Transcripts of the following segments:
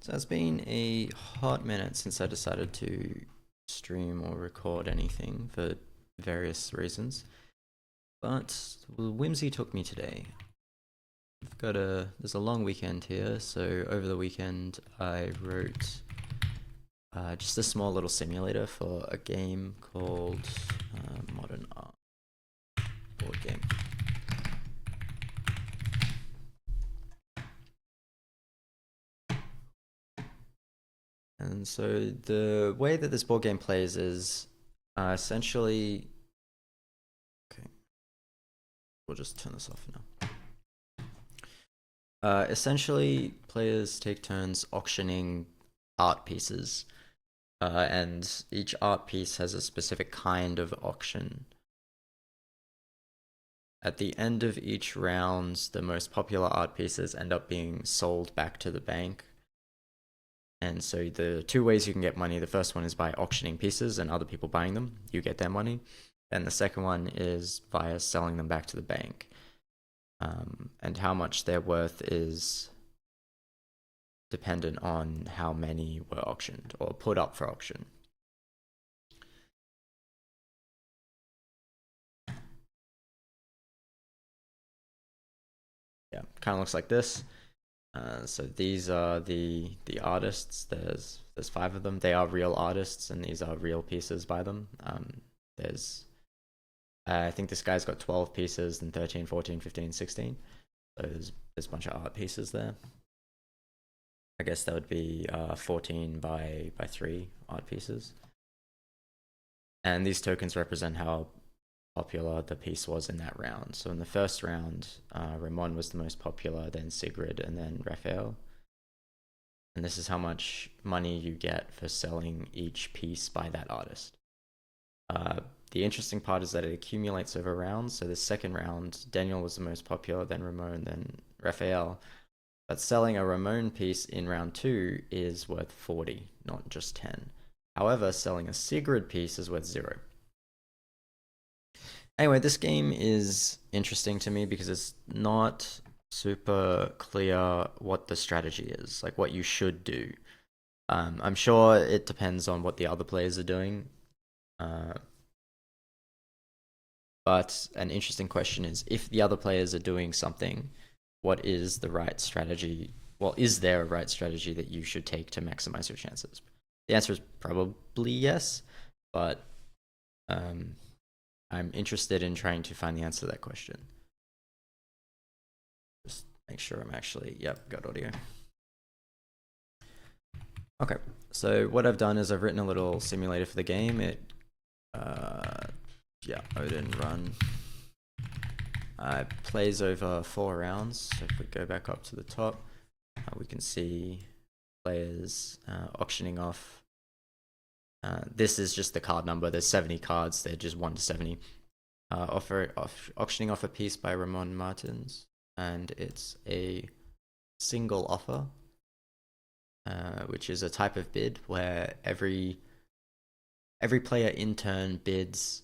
So it's been a hot minute since I decided to stream or record anything for various reasons. But whimsy took me today. There's a long weekend here, so over the weekend I wrote just a small little simulator for a game called Modern Art board game. And so the way that this board game plays is essentially. Okay, we'll just turn this off now. Essentially, players take turns auctioning art pieces, and each art piece has a specific kind of auction. At the end of each round, the most popular art pieces end up being sold back to the bank. And so the two ways you can get money, the first one is by auctioning pieces and other people buying them, you get their money. And the second one is via selling them back to the bank. And how much they're worth is dependent on how many were auctioned or put up for auction. Yeah, kind of looks like this. So these are the artists. There's 5 of them. They are real artists, and these are real pieces by them. There's I think this guy's got 12 pieces and 13, 14, 15, 16. So there's a bunch of art pieces there. I guess that would be 14 by 3 art pieces. And these tokens represent how popular the piece was in that round. So in the first round, Ramon was the most popular, then Sigrid, and then Raphael. And this is how much money you get for selling each piece by that artist. The interesting part is that it accumulates over rounds. So the second round, Daniel was the most popular, then Ramon, then Raphael. But selling a Ramon piece in round 2 is worth 40, not just 10. However, selling a Sigrid piece is worth 0. Anyway, this game is interesting to me because it's not super clear what the strategy is, like what you should do. I'm sure it depends on what the other players are doing. But an interesting question is, if the other players are doing something, what is the right strategy? Well, is there a right strategy that you should take to maximize your chances? The answer is probably yes, but I'm interested in trying to find the answer to that question. Just make sure I'm actually, yep, got audio. Okay, so what I've done is I've written a little simulator for the game. Yeah, Odin run. Plays over 4 rounds. So if we go back up to the top, we can see players auctioning off. This is just the card number. There's 70 cards. They're just 1 to 70. Auctioning off a piece by Ramon Martins, and it's a single offer, which is a type of bid where every player in turn bids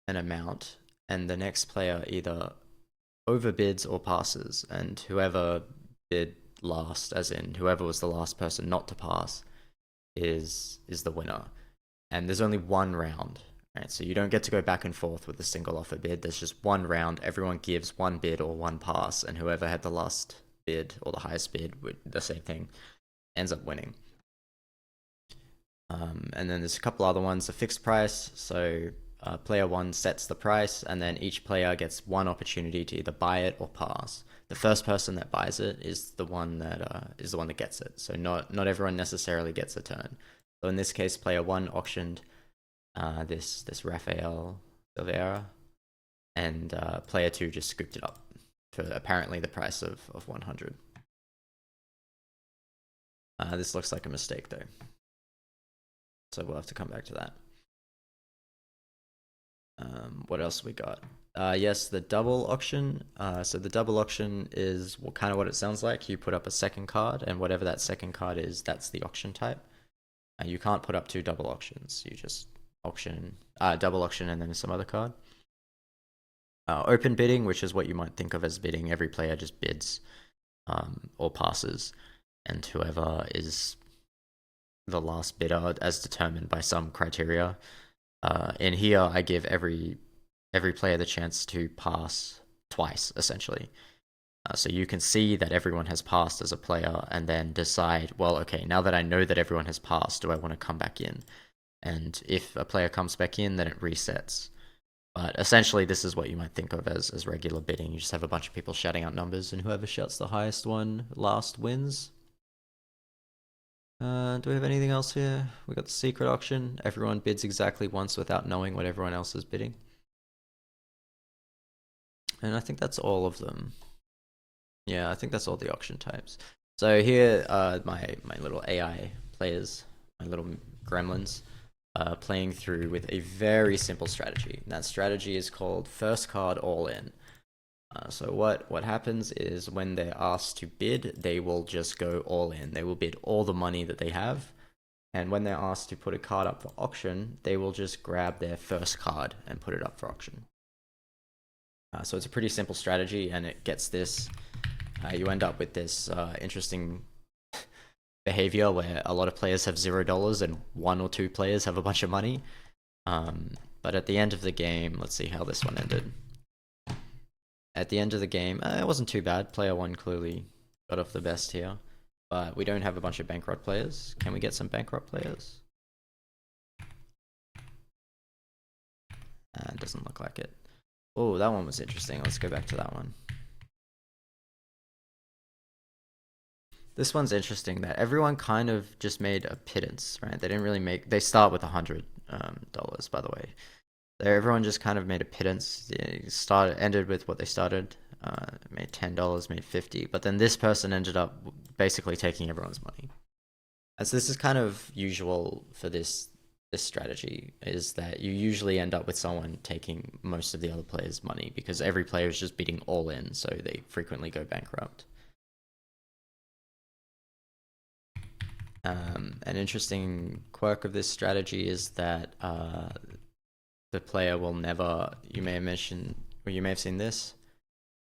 an amount, and the next player either overbids or passes, and whoever bid last, as in whoever was the last person not to pass, is the winner. And there's only one round, right? So you don't get to go back and forth with a single offer bid. There's just one round. Everyone gives one bid or one pass, and whoever had the last bid or the highest bid, with the same thing, ends up winning. And then there's a couple other ones. A fixed price, so player 1 sets the price, and then each player gets one opportunity to either buy it or pass. The first person that buys it is the one that gets it. So not everyone necessarily gets a turn. So in this case, player 1 auctioned this Raphael Silveira, and player 2 just scooped it up for apparently the price of 100. This looks like a mistake though, so we'll have to come back to that. What else we got? Yes, the double auction. So the double auction is kind of what it sounds like. You put up a second card, and whatever that second card is, that's the auction type. You can't put up 2 double auctions. You just auction, double auction, and then some other card. Open bidding, which is what you might think of as bidding. Every player just bids or passes. and whoever is the last bidder as determined by some criteria. In here, I give every player the chance to pass twice, essentially. So you can see that everyone has passed as a player, and then decide, well, okay, now that I know that everyone has passed, do I want to come back in? And if a player comes back in, then it resets. But essentially, this is what you might think of as regular bidding. You just have a bunch of people shouting out numbers, and whoever shouts the highest one last wins. Do we have anything else here? We got the secret auction. Everyone bids exactly once without knowing what everyone else is bidding. And I think that's all of them. Yeah, I think that's all the auction types. So here, my little AI players, my little gremlins, playing through with a very simple strategy. And that strategy is called first card all in. So what happens is when they're asked to bid, they will just go all in. They will bid all the money that they have. And when they're asked to put a card up for auction, they will just grab their first card and put it up for auction. So it's a pretty simple strategy, and it gets this. You end up with this interesting behavior where a lot of players have $0 and 1 or 2 players have a bunch of money. But at the end of the game, let's see how this one ended. At the end of the game, it wasn't too bad. Player 1 clearly got off the best here. But we don't have a bunch of bankrupt players. Can we get some bankrupt players? Doesn't look like it. Oh, that one was interesting. Let's go back to that one. This one's interesting that everyone kind of just made a pittance, right? They didn't really make. They start with $100, by the way. Everyone just kind of made a pittance. They ended with what they started. Made $10, made 50, but then this person ended up basically taking everyone's money. And so this is kind of usual for this strategy, is that you usually end up with someone taking most of the other players' money because every player is just bidding all in, so they frequently go bankrupt. An interesting quirk of this strategy is that the player will never. You may have mentioned, or you may have seen this,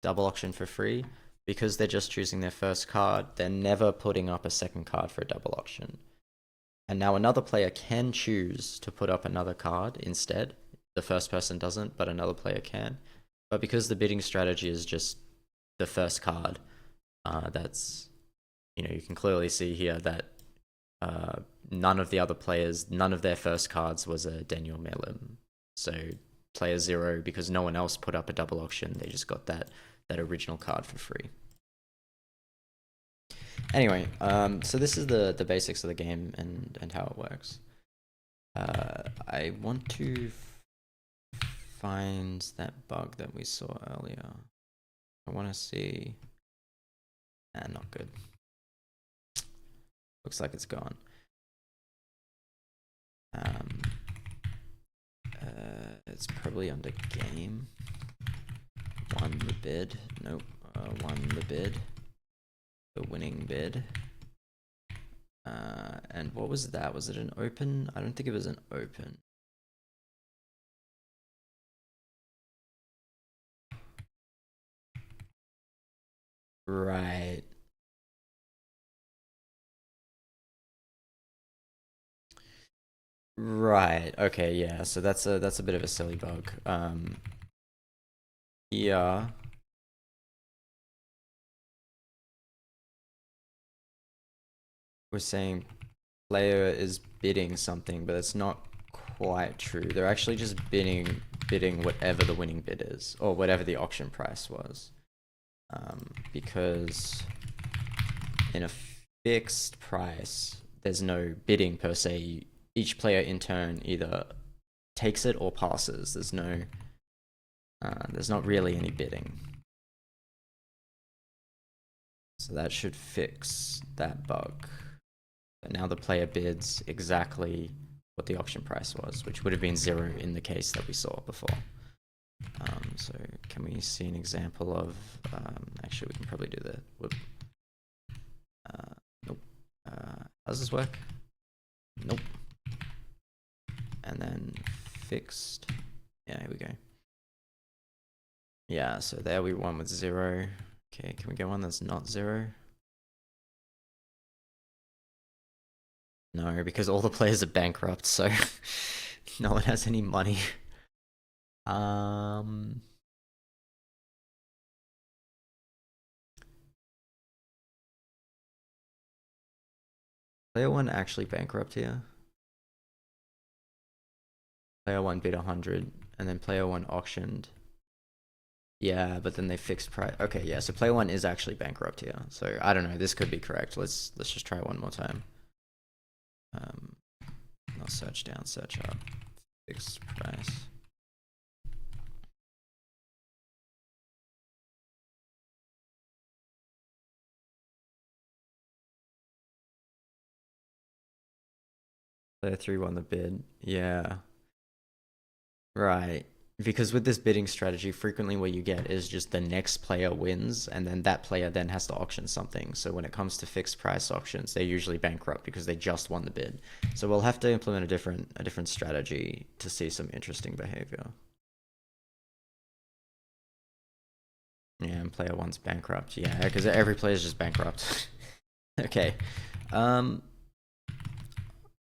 double auction for free. Because they're just choosing their first card, they're never putting up a second card for a double auction. And now another player can choose to put up another card instead. The first person doesn't, but another player can. But because the bidding strategy is just the first card, that's, you can clearly see here that none of the other players, none of their first cards was a Daniel Melim. So player 0, because no one else put up a double auction, they just got that original card for free. Anyway, so this is the basics of the game and how it works. I want to find that bug that we saw earlier. I want to see. Not good. Looks like it's gone. It's probably under game. Won the bid. Nope. Won the bid. The winning bid. And what was that? Was it an open? I don't think it was an open. Right. Right. Okay, yeah. So that's a bit of a silly bug. Yeah. We're saying player is bidding something, but it's not quite true. They're actually just bidding whatever the winning bid is, or whatever the auction price was. Because in a fixed price, there's no bidding per se. Each player in turn either takes it or passes. There's not really any bidding. So that should fix that bug. But now the player bids exactly what the auction price was, which would have been 0 in the case that we saw before. So can we see an example of, actually we can probably do that. Whoop. Nope. How does this work? Nope. And then fixed. Yeah, here we go. Yeah, so there we won with 0. Okay, can we get one that's not 0? No, because all the players are bankrupt, so no one has any money. Um, Player one actually bankrupt here. Player one bid 100, and then player one auctioned. Yeah, but then they fixed price. Okay, yeah. So player one is actually bankrupt here. So I don't know. This could be correct. Let's just try one more time. Um, I'll search down, search up, fixed price. Player three won the bid. Yeah. Right. Because with this bidding strategy, frequently what you get is just the next player wins, and then that player then has to auction something. So when it comes to fixed price auctions, they're usually bankrupt because they just won the bid. So we'll have to implement a different strategy to see some interesting behavior. Yeah, and player one's bankrupt. Yeah, because every player is just bankrupt. Okay. Um.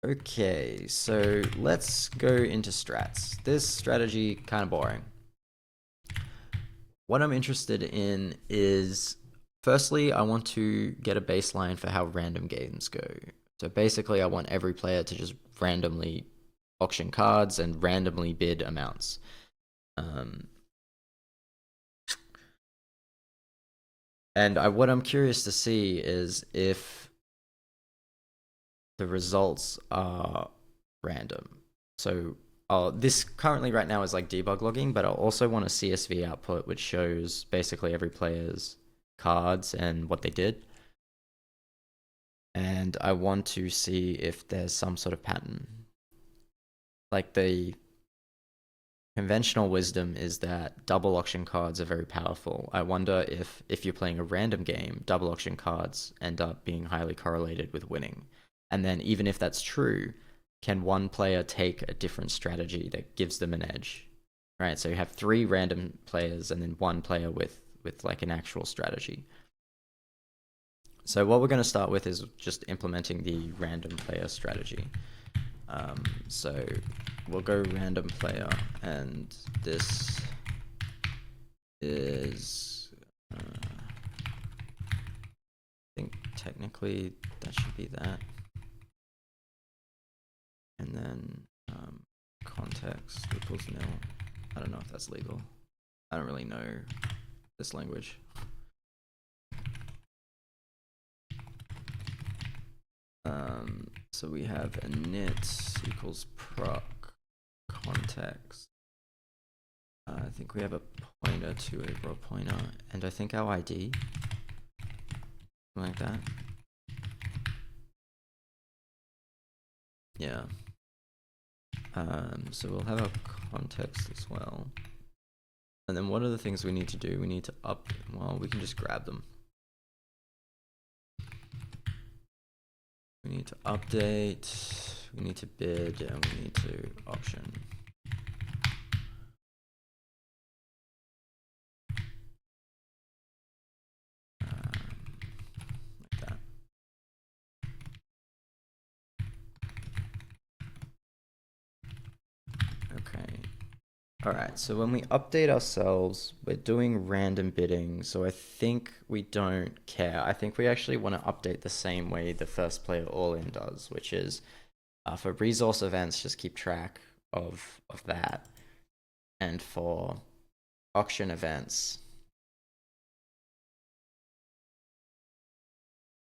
Okay, so let's go into strats. This strategy kind of boring. What I'm interested in is, firstly, I want to get a baseline for how random games go. So basically, I want every player to just randomly auction cards and randomly bid amounts. Um, what I'm curious to see is if the results are random. So this currently right now is like debug logging, but I'll also want a CSV output which shows basically every player's cards and what they did. And I want to see if there's some sort of pattern. Like the conventional wisdom is that double auction cards are very powerful. I wonder if you're playing a random game, double auction cards end up being highly correlated with winning. And then even if that's true, can one player take a different strategy that gives them an edge? Right? So you have three random players and then one player with like an actual strategy. So what we're going to start with is just implementing the random player strategy. So we'll go random player, and this is, I think technically that should be that. And then context equals nil. I don't know if that's legal. I don't really know this language. So we have init equals proc context. I think we have a pointer to a raw pointer, and I think our ID, something like that. Yeah. So we'll have our context as well. And then what are the things we need to do? We need to well, we can just grab them. We need to update, we need to bid, and we need to auction. Like that. Okay. Alright, so when we update ourselves, we're doing random bidding, so I think we don't care. I think we actually want to update the same way the first player all-in does, which is for resource events, just keep track of that. And for auction events,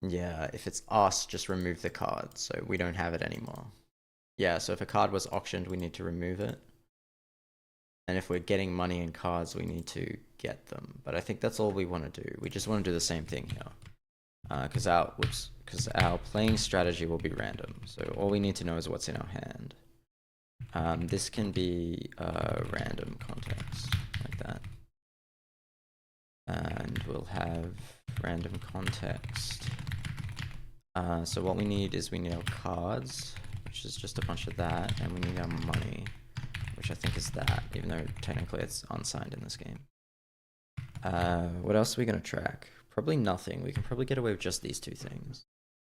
yeah, if it's us, just remove the card, so we don't have it anymore. Yeah, so if a card was auctioned, we need to remove it. And if we're getting money in cards, we need to get them. But I think that's all we want to do. We just want to do the same thing here. Because our playing strategy will be random. So all we need to know is what's in our hand. This can be a random context, like that. And we'll have random context. So what we need is we need our cards, which is just a bunch of that, and we need our money, which I think is that, even though technically it's unsigned in this game. What else are we going to track? Probably nothing. We can probably get away with just these two things.